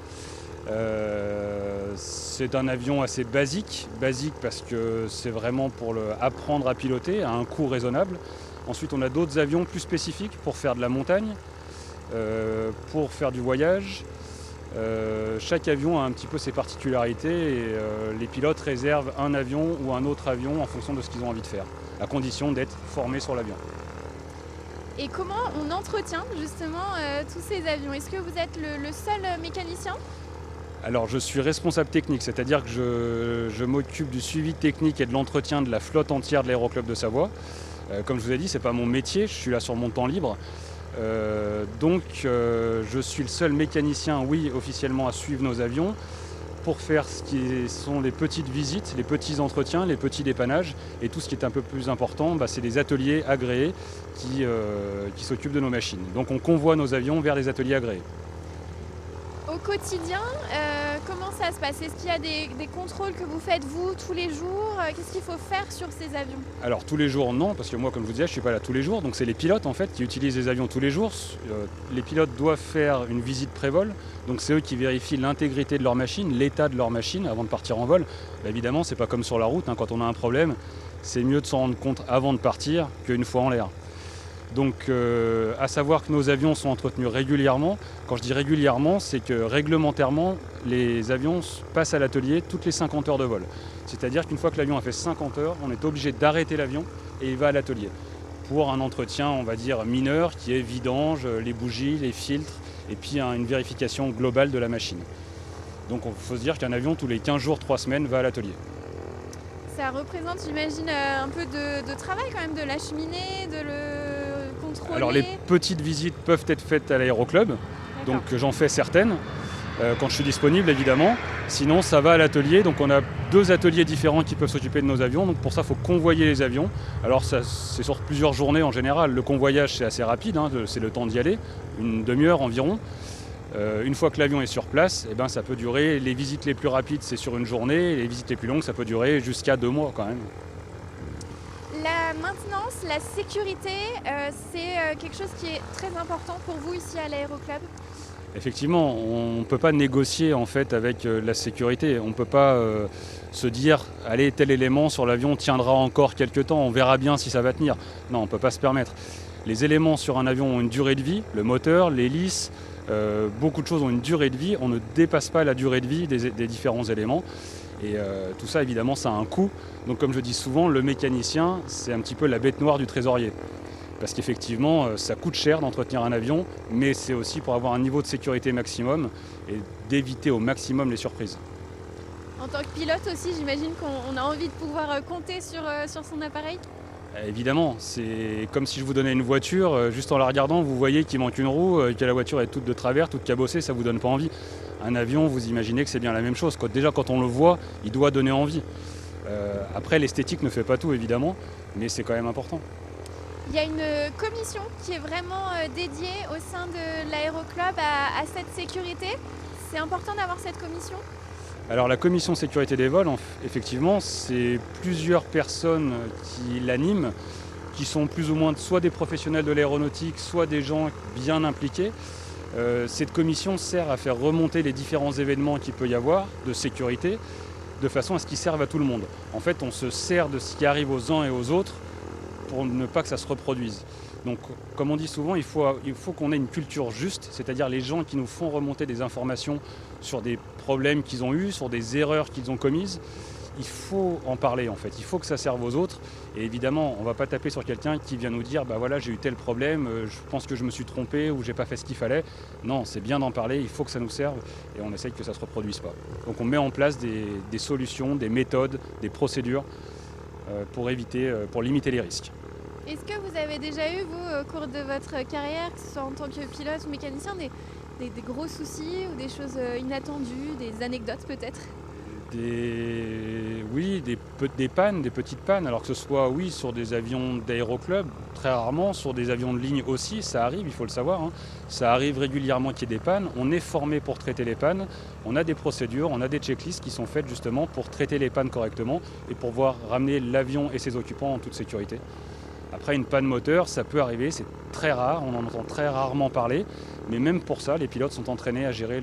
C'est un avion assez basique parce que c'est vraiment pour apprendre à piloter à un coût raisonnable. Ensuite on a d'autres avions plus spécifiques pour faire de la montagne, pour faire du voyage. Chaque avion a un petit peu ses particularités et les pilotes réservent un avion ou un autre avion en fonction de ce qu'ils ont envie de faire, à condition d'être formés sur l'avion. Et comment on entretient justement tous ces avions ? Est-ce que vous êtes le seul mécanicien ? Alors je suis responsable technique, c'est-à-dire que je m'occupe du suivi technique et de l'entretien de la flotte entière de l'Aéroclub de Savoie. Comme je vous ai dit, ce n'est pas mon métier, je suis là sur mon temps libre. Donc je suis le seul mécanicien, oui, officiellement à suivre nos avions pour faire ce qui sont les petites visites, les petits entretiens, les petits dépannages. Et tout ce qui est un peu plus important, c'est les ateliers agréés qui s'occupent de nos machines. Donc on convoie nos avions vers les ateliers agréés. Au quotidien, comment ça se passe ? Est-ce qu'il y a des contrôles que vous faites vous tous les jours ? Qu'est-ce qu'il faut faire sur ces avions ? Alors tous les jours non, parce que moi comme je vous disais, je ne suis pas là tous les jours, donc c'est les pilotes en fait qui utilisent les avions tous les jours. Les pilotes doivent faire une visite pré-vol, donc c'est eux qui vérifient l'intégrité de leur machine, l'état de leur machine avant de partir en vol. Évidemment, c'est pas comme sur la route, quand on a un problème, c'est mieux de s'en rendre compte avant de partir qu'une fois en l'air. Donc à savoir que nos avions sont entretenus régulièrement. Quand je dis régulièrement, c'est que réglementairement, les avions passent à l'atelier toutes les 50 heures de vol. C'est-à-dire qu'une fois que l'avion a fait 50 heures, on est obligé d'arrêter l'avion et il va à l'atelier pour un entretien, on va dire, mineur qui est vidange, les bougies, les filtres et puis une vérification globale de la machine. Donc il faut se dire qu'un avion, tous les 15 jours, 3 semaines, va à l'atelier. Ça représente, j'imagine, un peu de travail quand même, de l'acheminer, de le contrôler. Alors les petites visites peuvent être faites à l'aéroclub, donc j'en fais certaines, quand je suis disponible évidemment. Sinon ça va à l'atelier, donc on a 2 ateliers différents qui peuvent s'occuper de nos avions, donc pour ça il faut convoyer les avions. Alors ça, c'est sur plusieurs journées en général, le convoyage c'est assez rapide, c'est le temps d'y aller, une demi-heure environ. Une fois que l'avion est sur place, ça peut durer, les visites les plus rapides c'est sur une journée, les visites les plus longues ça peut durer jusqu'à 2 mois quand même. La maintenance, la sécurité, c'est quelque chose qui est très important pour vous ici à l'aéroclub ? Effectivement, on ne peut pas négocier en fait avec la sécurité. On ne peut pas se dire allez, tel élément sur l'avion tiendra encore quelques temps, on verra bien si ça va tenir. Non, on ne peut pas se permettre. Les éléments sur un avion ont une durée de vie, le moteur, l'hélice, beaucoup de choses ont une durée de vie. On ne dépasse pas la durée de vie des différents éléments. Et tout ça, évidemment, ça a un coût. Donc comme je dis souvent, le mécanicien, c'est un petit peu la bête noire du trésorier. Parce qu'effectivement, ça coûte cher d'entretenir un avion, mais c'est aussi pour avoir un niveau de sécurité maximum et d'éviter au maximum les surprises. En tant que pilote aussi, j'imagine qu'on a envie de pouvoir compter sur son appareil. Évidemment, c'est comme si je vous donnais une voiture, juste en la regardant, vous voyez qu'il manque une roue, que la voiture est toute de travers, toute cabossée, ça ne vous donne pas envie. Un avion, vous imaginez que c'est bien la même chose. Déjà, quand on le voit, il doit donner envie. Après, l'esthétique ne fait pas tout, évidemment, mais c'est quand même important. Il y a une commission qui est vraiment dédiée au sein de l'Aéroclub à cette sécurité. C'est important d'avoir cette commission ? Alors la commission sécurité des vols, effectivement, c'est plusieurs personnes qui l'animent, qui sont plus ou moins soit des professionnels de l'aéronautique, soit des gens bien impliqués. Cette commission sert à faire remonter les différents événements qu'il peut y avoir de sécurité, de façon à ce qu'ils servent à tout le monde. En fait, on se sert de ce qui arrive aux uns et aux autres pour ne pas que ça se reproduise. Donc, comme on dit souvent, il faut qu'on ait une culture juste, c'est-à-dire les gens qui nous font remonter des informations sur des problèmes qu'ils ont eus, sur des erreurs qu'ils ont commises. Il faut en parler en fait, il faut que ça serve aux autres. Et évidemment, on ne va pas taper sur quelqu'un qui vient nous dire bah voilà, j'ai eu tel problème, je pense que je me suis trompé ou j'ai pas fait ce qu'il fallait. Non, c'est bien d'en parler, il faut que ça nous serve et on essaye que ça ne se reproduise pas. Donc on met en place des solutions, des méthodes, des procédures pour limiter les risques. Est-ce que vous avez déjà eu, vous, au cours de votre carrière, que ce soit en tant que pilote ou mécanicien, des gros soucis ou des choses inattendues, des anecdotes peut-être ? Oui, des pannes, des petites pannes, alors que ce soit sur des avions d'aéroclub, très rarement, sur des avions de ligne aussi, ça arrive, il faut le savoir. Ça arrive régulièrement qu'il y ait des pannes, on est formé pour traiter les pannes, on a des procédures, on a des checklists qui sont faites justement pour traiter les pannes correctement et pour pouvoir ramener l'avion et ses occupants en toute sécurité. Après, une panne moteur, ça peut arriver, c'est très rare, on en entend très rarement parler, mais même pour ça, les pilotes sont entraînés à gérer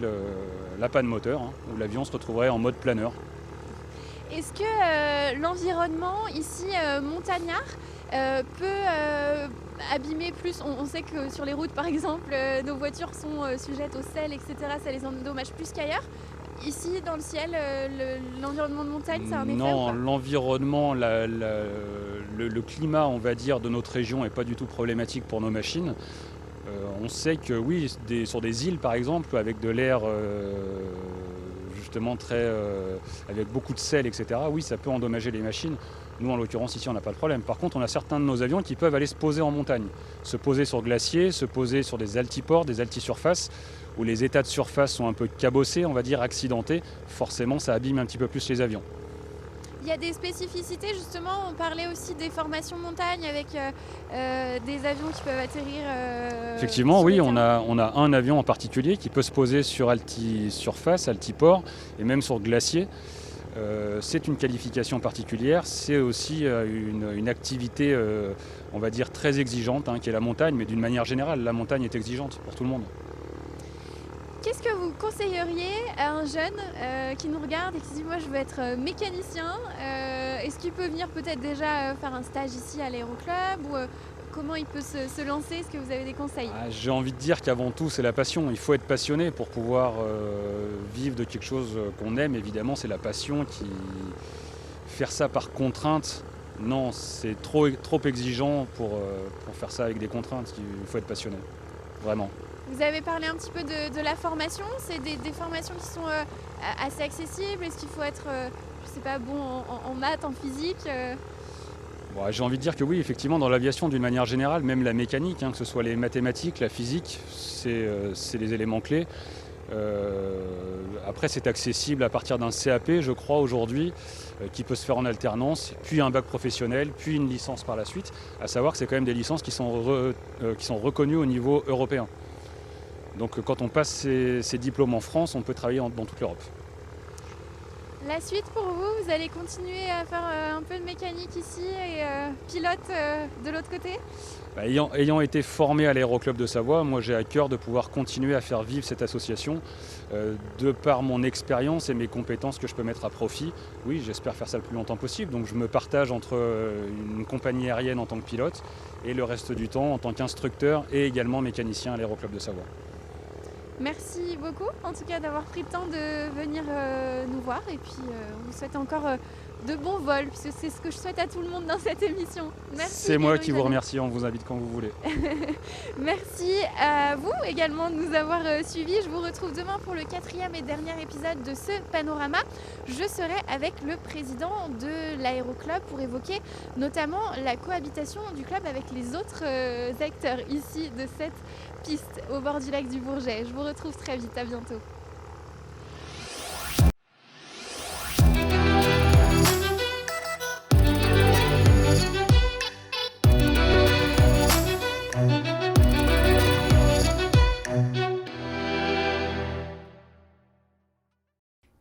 la panne moteur, où l'avion se retrouverait en mode planeur. Est-ce que l'environnement ici montagnard peut abîmer plus ? On sait que sur les routes, par exemple, nos voitures sont sujettes au sel, etc. Ça les endommage plus qu'ailleurs. Ici, dans le ciel, l'environnement de montagne, ça a un effet ? Non, l'environnement, le climat, on va dire, de notre région n'est pas du tout problématique pour nos machines. On sait que oui, sur des îles, par exemple, avec de l'air justement avec beaucoup de sel, etc., oui, ça peut endommager les machines. Nous, en l'occurrence, ici, on n'a pas de problème. Par contre, on a certains de nos avions qui peuvent aller se poser en montagne, se poser sur glacier, se poser sur des altiports, des altisurfaces, où les états de surface sont un peu cabossés, on va dire accidentés. Forcément, ça abîme un petit peu plus les avions. Il y a des spécificités, justement, on parlait aussi des formations montagne avec des avions qui peuvent atterrir. Effectivement, oui, on a un avion en particulier qui peut se poser sur altisurface, altiport et même sur glacier. C'est une qualification particulière, c'est aussi une activité, on va dire, très exigeante, qui est la montagne, mais d'une manière générale, la montagne est exigeante pour tout le monde. Qu'est-ce que vous conseilleriez à un jeune qui nous regarde et qui se dit « moi je veux être mécanicien », est-ce qu'il peut venir peut-être déjà faire un stage ici à l'Aéroclub ou comment il peut se lancer ? Est-ce que vous avez des conseils ? J'ai envie de dire qu'avant tout c'est la passion, il faut être passionné pour pouvoir vivre de quelque chose qu'on aime, évidemment c'est la passion qui... Faire ça par contrainte, non, c'est trop exigeant pour faire ça avec des contraintes, il faut être passionné, vraiment. Vous avez parlé un petit peu de la formation, c'est des formations qui sont assez accessibles. Est-ce qu'il faut être, je sais pas, bon en maths, en physique Bon, j'ai envie de dire que oui, effectivement, dans l'aviation d'une manière générale, même la mécanique, que ce soit les mathématiques, la physique, c'est les éléments clés. Après, c'est accessible à partir d'un CAP, je crois, aujourd'hui, qui peut se faire en alternance, puis un bac professionnel, puis une licence par la suite. À savoir que c'est quand même des licences qui sont reconnues au niveau européen. Donc quand on passe ces diplômes en France, on peut travailler dans toute l'Europe. La suite pour vous, vous allez continuer à faire un peu de mécanique ici et pilote de l'autre côté ? Ayant été formé à l'Aéroclub de Savoie, moi j'ai à cœur de pouvoir continuer à faire vivre cette association de par mon expérience et mes compétences que je peux mettre à profit. Oui, j'espère faire ça le plus longtemps possible, donc je me partage entre une compagnie aérienne en tant que pilote et le reste du temps en tant qu'instructeur et également mécanicien à l'Aéroclub de Savoie. Merci beaucoup, en tout cas, d'avoir pris le temps de venir nous voir. Et puis, on vous souhaite encore de bons vols, puisque c'est ce que je souhaite à tout le monde dans cette émission. Merci. C'est moi qui vous Grégory remercie, on vous invite quand vous voulez. Zanet. Merci à vous également de nous avoir suivis. Je vous retrouve demain pour le 4e et dernier épisode de ce panorama. Je serai avec le président de l'Aéroclub pour évoquer notamment la cohabitation du club avec les autres acteurs ici de cette piste au bord du lac du Bourget. Je vous retrouve très vite, à bientôt.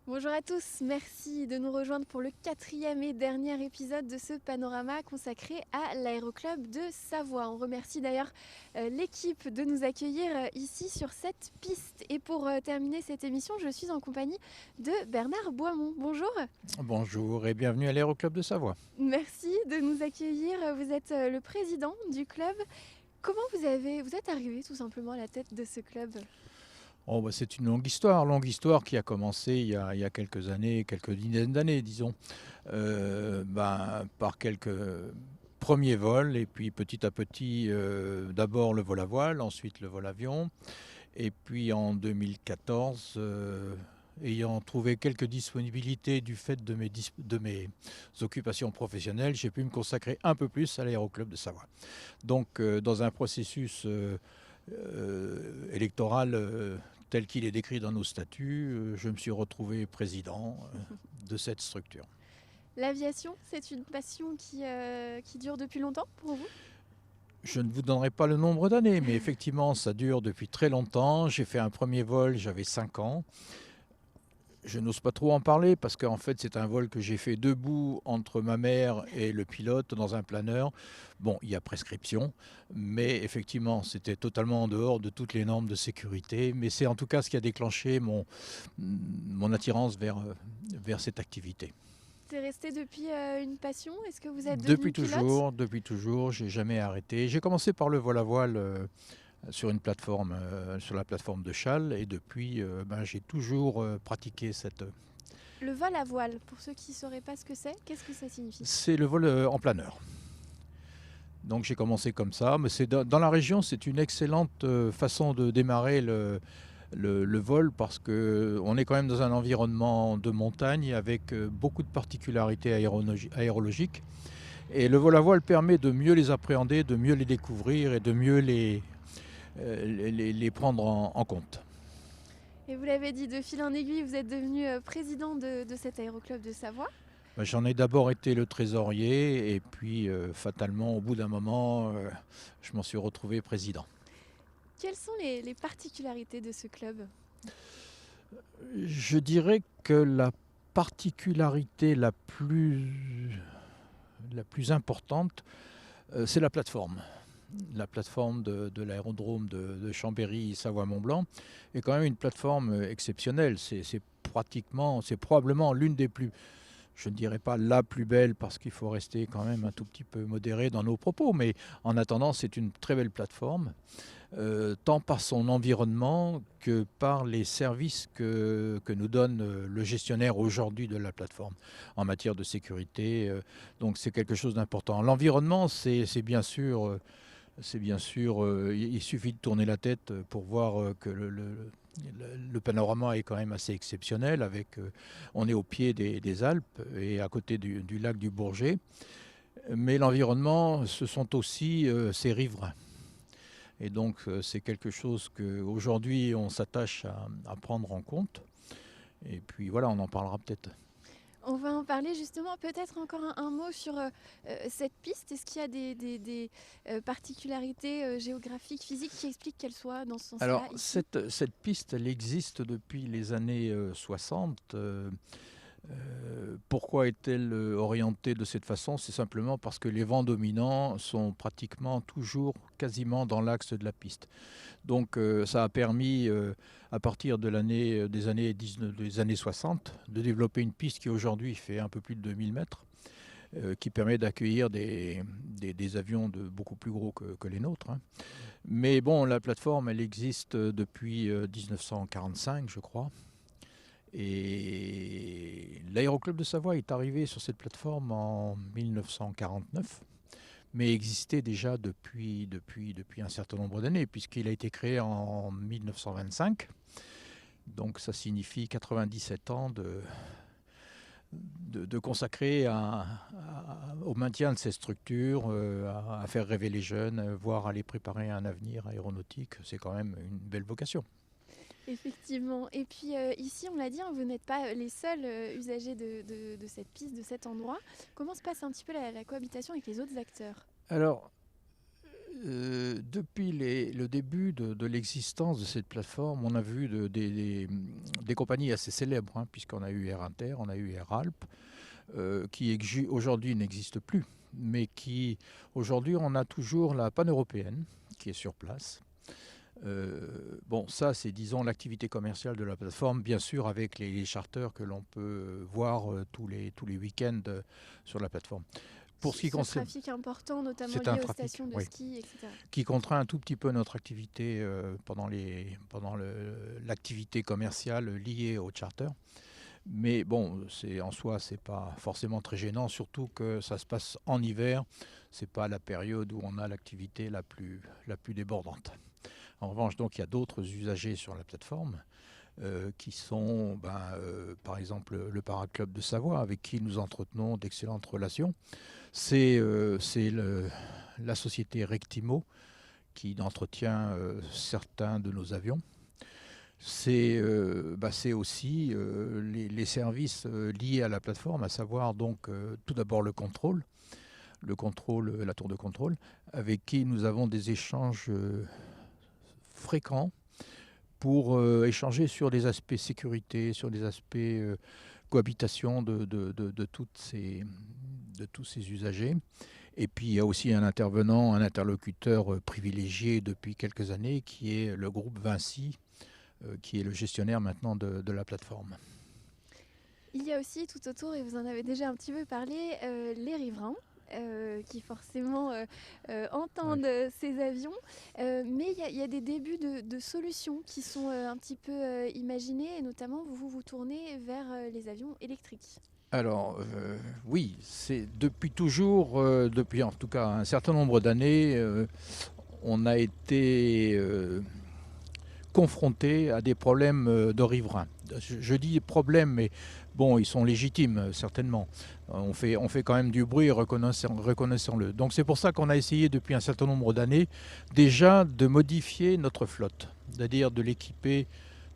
Bonjour à tous, merci de nous rejoindre pour le 4e et dernier épisode de ce panorama consacré à l'Aéroclub de Savoie. On remercie d'ailleurs l'équipe de nous accueillir ici sur cette piste. Et pour terminer cette émission, je suis en compagnie de Bernard Boismont. Bonjour. Bonjour et bienvenue à l'Aéroclub de Savoie. Merci de nous accueillir. Vous êtes le président du club. Comment vous êtes arrivé tout simplement à la tête de ce club ? Oh, bah, c'est une longue histoire qui a commencé il y a quelques années, quelques dizaines d'années, disons, par quelques premiers vols, et puis petit à petit, d'abord le vol à voile, ensuite le vol avion, et puis en 2014, ayant trouvé quelques disponibilités du fait de mes occupations professionnelles, j'ai pu me consacrer un peu plus à l'Aéroclub de Savoie. Donc, dans un processus électoral tel qu'il est décrit dans nos statuts, je me suis retrouvé président de cette structure. L'aviation, c'est une passion qui dure depuis longtemps pour vous ? Je ne vous donnerai pas le nombre d'années, mais effectivement, ça dure depuis très longtemps. J'ai fait un premier vol, j'avais 5 ans. Je n'ose pas trop en parler parce qu'en fait c'est un vol que j'ai fait debout entre ma mère et le pilote dans un planeur. Bon, il y a prescription, mais effectivement c'était totalement en dehors de toutes les normes de sécurité. Mais c'est en tout cas ce qui a déclenché mon attirance vers cette activité. C'est resté depuis une passion ? Est-ce que vous êtes devenu pilote ? Depuis toujours, j'ai jamais arrêté. J'ai commencé par le vol à voile sur une plateforme, sur la plateforme de Châles, et depuis, j'ai toujours pratiqué cette... Le vol à voile, pour ceux qui ne sauraient pas ce que c'est, qu'est-ce que ça signifie ? C'est le vol en planeur. Donc j'ai commencé comme ça, mais dans la région, c'est une excellente façon de démarrer le vol parce qu'on est quand même dans un environnement de montagne avec beaucoup de particularités aérologiques. Et le vol à voile permet de mieux les appréhender, de mieux les découvrir et de mieux les prendre en compte. Et vous l'avez dit, de fil en aiguille, vous êtes devenu président de cet Aéroclub de Savoie. J'en ai d'abord été le trésorier et puis fatalement, au bout d'un moment, je m'en suis retrouvé président. Quelles sont les particularités de ce club ? Je dirais que la particularité la plus importante, c'est la plateforme. La plateforme de l'aérodrome de Chambéry-Savoie-Mont-Blanc est quand même une plateforme exceptionnelle. C'est probablement l'une des plus, je ne dirais pas la plus belle parce qu'il faut rester quand même un tout petit peu modéré dans nos propos, mais en attendant, c'est une très belle plateforme, tant par son environnement que par les services que nous donne le gestionnaire aujourd'hui de la plateforme en matière de sécurité. Donc c'est quelque chose d'important. L'environnement, c'est bien sûr... il suffit de tourner la tête pour voir que le panorama est quand même assez exceptionnel. On est au pied des Alpes et à côté du lac du Bourget. Mais l'environnement, ce sont aussi ses riverains. Et donc c'est quelque chose qu'aujourd'hui on s'attache à prendre en compte. Et puis voilà, on en parlera peut-être. On va en parler justement, peut-être encore un mot sur cette piste. Est-ce qu'il y a des particularités géographiques, physiques qui expliquent qu'elle soit dans ce sens-là ? Alors cette piste, elle existe depuis les années 60. Pourquoi est-elle orientée de cette façon ? C'est simplement parce que les vents dominants sont pratiquement toujours quasiment dans l'axe de la piste. Donc ça a permis, à partir des années 60, de développer une piste qui aujourd'hui fait un peu plus de 2000 mètres qui permet d'accueillir des avions beaucoup plus gros que les nôtres, hein. Mais bon, la plateforme, elle existe depuis 1945, je crois. Et l'Aéroclub de Savoie est arrivé sur cette plateforme en 1949, mais existait déjà depuis un certain nombre d'années, puisqu'il a été créé en 1925. Donc ça signifie 97 ans de consacrer au maintien de ces structures, à faire rêver les jeunes, voire à les préparer à un avenir aéronautique. C'est quand même une belle vocation. Effectivement. Et puis ici, on l'a dit, hein, vous n'êtes pas les seuls usagers de cette piste, de cet endroit. Comment se passe un petit peu la cohabitation avec les autres acteurs? Alors, depuis le début de l'existence de cette plateforme, on a vu des compagnies assez célèbres, hein, puisqu'on a eu Air Inter, on a eu Air Alp, qui aujourd'hui n'existent plus, mais qui aujourd'hui on a toujours la pan-européenne qui est sur place. Bon, ça c'est, disons, l'activité commerciale de la plateforme, bien sûr avec les charters que l'on peut voir tous les week-ends sur la plateforme. Pour ce qui concerne trafic important, notamment lié aux stations de ski, etc. Qui contraint un tout petit peu notre activité pendant l'activité commerciale liée au charter. Mais bon, en soi, c'est pas forcément très gênant, surtout que ça se passe en hiver. C'est pas la période où on a l'activité la plus débordante. En revanche, donc, il y a d'autres usagers sur la plateforme qui sont, par exemple, le Paraclub de Savoie, avec qui nous entretenons d'excellentes relations. C'est la société Rectimo qui entretient certains de nos avions. C'est aussi les services liés à la plateforme, à savoir donc tout d'abord le contrôle, la tour de contrôle, avec qui nous avons des échanges fréquents pour échanger sur des aspects sécurité, sur des aspects cohabitation de tous ces usagers. Et puis il y a aussi un interlocuteur privilégié depuis quelques années, qui est le groupe Vinci, qui est le gestionnaire maintenant de la plateforme. Il y a aussi tout autour, et vous en avez déjà un petit peu parlé, les riverains. Qui forcément entendent ces avions. Mais il y a des débuts de solutions qui sont un petit peu imaginées, et notamment vous tournez vers les avions électriques. Alors oui, c'est depuis toujours, depuis en tout cas un certain nombre d'années, on a été confronté à des problèmes de riverains. Je dis problèmes, mais bon, ils sont légitimes, certainement. On fait quand même du bruit, reconnaissons-le. Donc c'est pour ça qu'on a essayé depuis un certain nombre d'années déjà de modifier notre flotte, c'est-à-dire de l'équiper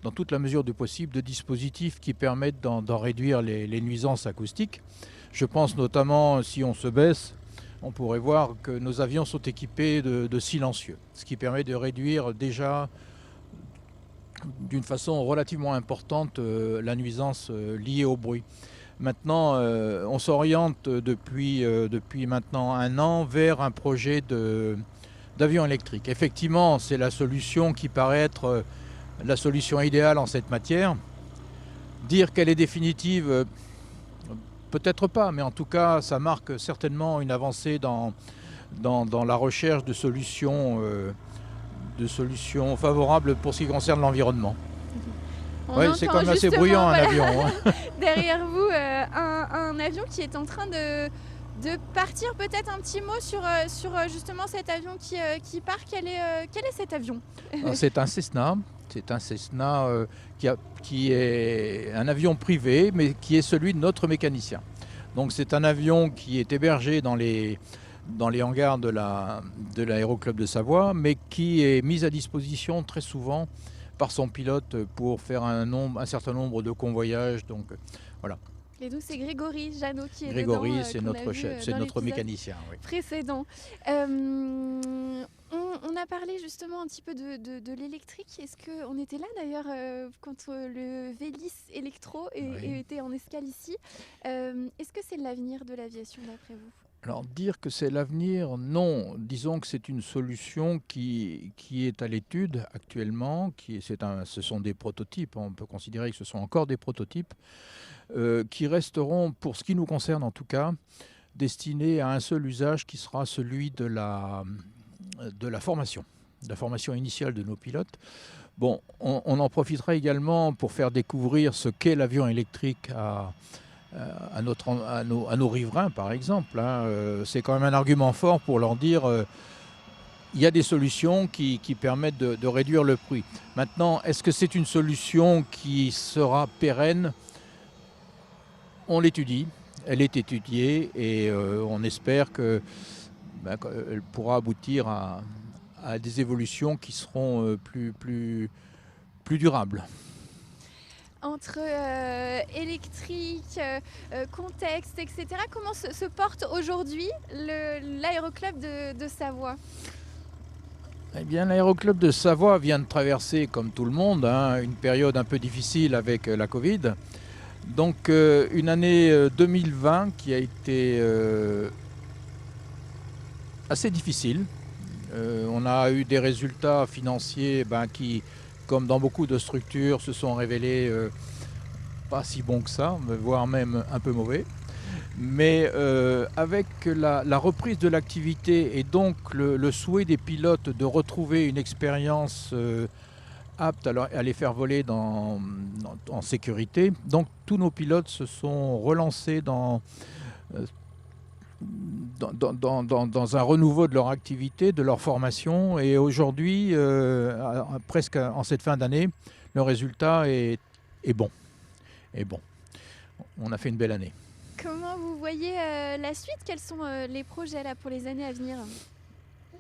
dans toute la mesure du possible de dispositifs qui permettent d'en réduire les nuisances acoustiques. Je pense notamment, si on se baisse, on pourrait voir que nos avions sont équipés de silencieux, ce qui permet de réduire déjà d'une façon relativement importante la nuisance liée au bruit. Maintenant, on s'oriente depuis maintenant un an vers un projet d'avion électrique. Effectivement, c'est la solution qui paraît être la solution idéale en cette matière. Dire qu'elle est définitive, peut-être pas, mais en tout cas, ça marque certainement une avancée dans la recherche de solutions favorables pour ce qui concerne l'environnement. Oui, c'est quand même assez bruyant un avion. Hein. Derrière vous, un avion qui est en train de partir. Peut-être un petit mot sur justement cet avion qui part. Quel est cet avion? C'est un Cessna. C'est un Cessna qui est un avion privé, mais qui est celui de notre mécanicien. Donc c'est un avion qui est hébergé dans les hangars de l'Aéroclub de Savoie, mais qui est mis à disposition très souvent par son pilote pour faire un certain nombre de convoyages. Donc voilà. Et donc c'est Grégory Janot qui est Grégory, dedans. C'est notre chef, c'est notre mécanicien. Oui. Précédent. On a parlé justement un petit peu de l'électrique. Est-ce qu'on était là d'ailleurs quand le Vélis Electro était en escale ici? Est-ce que c'est l'avenir de l'aviation d'après vous? Alors dire que c'est l'avenir, non. Disons que c'est une solution qui est à l'étude actuellement. Ce sont des prototypes, on peut considérer que ce sont encore des prototypes qui resteront, pour ce qui nous concerne en tout cas, destiné à un seul usage qui sera celui de la formation initiale de nos pilotes. Bon, on en profitera également pour faire découvrir ce qu'est l'avion électrique à nos riverains, par exemple. C'est quand même un argument fort pour leur dire il y a des solutions qui permettent de réduire le prix. Maintenant, est-ce que c'est une solution qui sera pérenne? On l'étudie, elle est étudiée et on espère qu'elle pourra aboutir à des évolutions qui seront plus durables. Entre électrique, contexte, etc., comment se porte aujourd'hui l'aéroclub de Savoie? Eh bien, l'aéroclub de Savoie vient de traverser, comme tout le monde, une période un peu difficile avec la Covid. Donc, une année 2020 qui a été assez difficile. On a eu des résultats financiers qui, comme dans beaucoup de structures, se sont révélés pas si bons que ça, voire même un peu mauvais. Mais avec la reprise de l'activité et donc le souhait des pilotes de retrouver une expérience apte à les faire voler en sécurité, donc tous nos pilotes se sont relancés dans un renouveau de leur activité, de leur formation. Et aujourd'hui, presque en cette fin d'année, le résultat est bon. On a fait une belle année. Comment vous voyez la suite? Quels sont les projets là, pour les années à venir?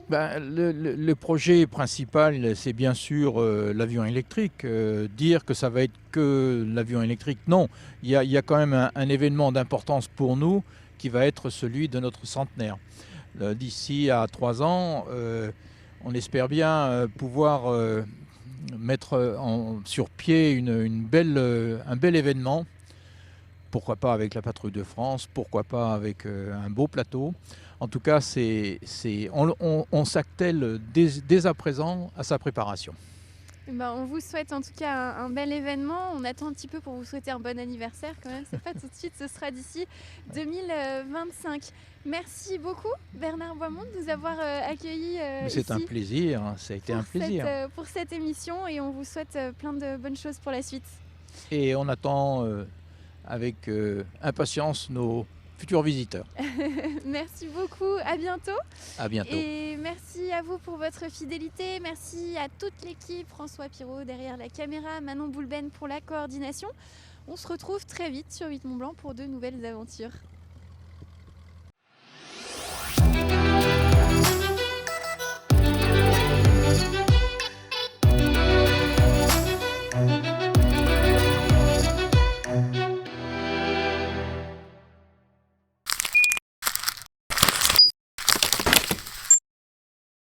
Le projet principal, c'est bien sûr l'avion électrique. Dire que ça va être que l'avion électrique, non. Il y a quand même un événement d'importance pour nous qui va être celui de notre centenaire. D'ici à 3 ans, on espère bien pouvoir mettre sur pied un bel événement. Pourquoi pas avec la Patrouille de France, pourquoi pas avec un beau plateau. En tout cas, on s'attelle dès à présent à sa préparation. On vous souhaite en tout cas un bel événement. On attend un petit peu pour vous souhaiter un bon anniversaire quand même. C'est pas tout de suite, ce sera d'ici 2025. Merci beaucoup Bernard Boismond de nous avoir accueillis C'est un plaisir, ça a été un plaisir. Pour cette émission et on vous souhaite plein de bonnes choses pour la suite. Et on attend avec impatience nos futurs visiteurs. Merci beaucoup, à bientôt. À bientôt. Et merci à vous pour votre fidélité, merci à toute l'équipe, François Pirot derrière la caméra, Manon Boulben pour la coordination. On se retrouve très vite sur 8 Mont Blanc pour de nouvelles aventures.